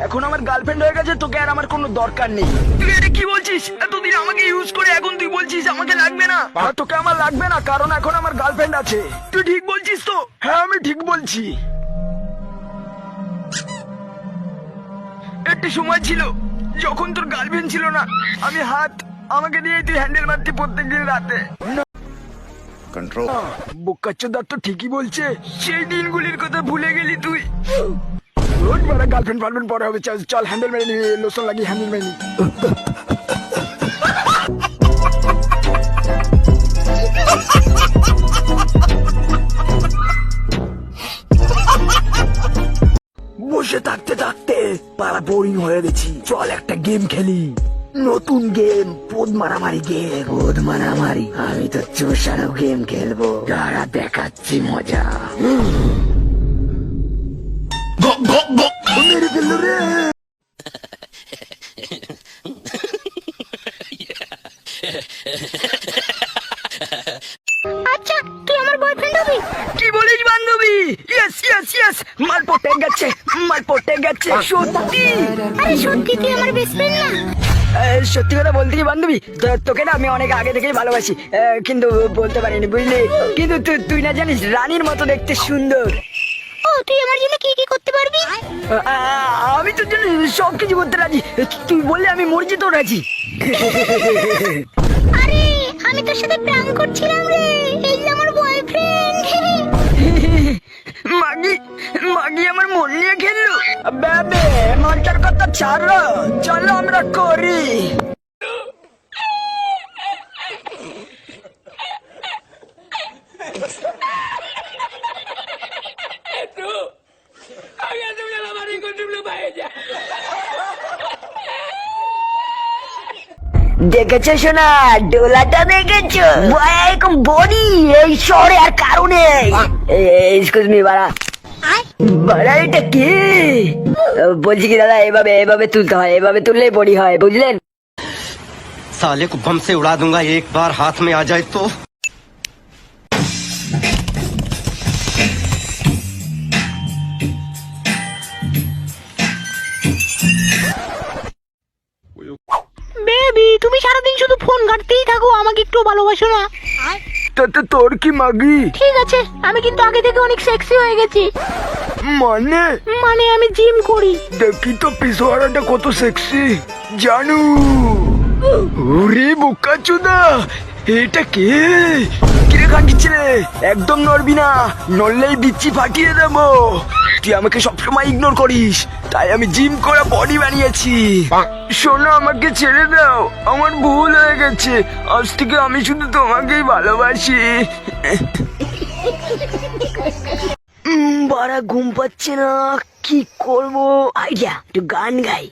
এখন আমার গার্লফ্রেন্ড হয়ে গেছে, তোকে আর আমার কোনো দরকার নেই। তুই এটা কি বলছিস? এতদিন আমাকে ইউজ করে এখন তুই বলছিস আমাকে লাগবে না? তোকে আমার লাগবে না, কারণ এখন আমার গার্লফ্রেন্ড আছে। তুই ঠিক বলছিস তো? হ্যাঁ আমি ঠিক বলছি। একটা সময় ছিল যখন তোর গার্লফ্রেন্ড ছিল না, আমি আমাকে দিয়ে তুই হ্যান্ডেল মারতি প্রত্যেকদিন রাতে। कंट्रोल বোকাচ্চোদা তো ঠিকই বলছে, সেই দিনগুলির কথা ভুলে গেলি তুই। রোজ বড় গার্লফ্রেন্ড পরে হবে, চল হ্যান্ডেল মেরে নি, লোশন লাগিয়ে হ্যান্ডেল মেরে নি। বসে থাকতে থাকতে পাড়া বোরিং হয়ে গেছি, চল একটা গেম খেলি। নতুন গেম, পোদ মারামারি। আমি তো চোষানো গেম খেলবো, যারা দেখাচ্ছি মজা। মেরে ফেললো রে। আচ্ছা তুই আমার বয়ফ্রেন্ড হবি? কি বলিস বান্ধবী? ইয়েস ইয়েস ইয়েস, মাল পটে গেছে। সত্যি? আরে সত্যি তুই আমার বেস্ট ফ্রেন্ড না? সত্যি কথা বলতে কি বান্ধবী, তোকে না আমি অনেক আগে থেকেই ভালোবাসি, কিন্তু বলতে পারিনি বুঝলি। কিন্তু তুই না জানিস রানীর মতো দেখতে সুন্দর। ও তুই আমার জন্য কি কি করতে পারবি? আমি তোর জন্য সবকিছু করতে রাজি, তুই বললে আমি মরজি তো রাজি। আরে আমি তোর সাথে প্রেম করছিলাম রে, এই যে আমার বয়ফ্রেন্ড। মাগি আমার মন নিয়ে খেললো। বেবে মনটার কথা ছাড়ো, চলো আমরা করি। দেখেছো শোনা, ডোলাটা দেখেছো? এরকম বডি এই শহরে আর কারণে। এক্সকিউজ মি বাড়া, এটা কি? বলছি কি দাদা, এভাবে তুলতে হয়, এভাবে তুললেই বডি হয়, বুঝলেন? साले को बम से उड़ा दूंगा एक बार हाथ में आ जाए तो। বেবি তুমি সারাদিন শুধু ফোন ঘাঁটতেই থাকো, আমাকে একটু ভালোবাসো না? তোর কি মাগি? ঠিক আছে, আমি কিন্তু আগে থেকে অনেক সেক্সি হয়ে গেছি। মানে আমি জিম করি। দেখি তো পিছুয়ারাটা কত সেক্সি জানু। ওরে বোকাচোদা, এটা কে? কিরে কাঁদিচ্ছে রে? একদম নড়বি না, নড়লেই বিচ্ছি ফাটিয়ে দেবো। তুই আমাকে সবসময় ইগনোর করিস, তাই আমি জিম করে বডি বানিয়েছি। শোনো আমাকে ছেড়ে দাও, আমার ভুল হয়ে গেছে, আজ থেকে আমি শুধু তোমাকেই ভালোবাসি। বাড়া ঘুম পাচ্ছে না, কি করবো? আইডিয়া, একটু গান গাই।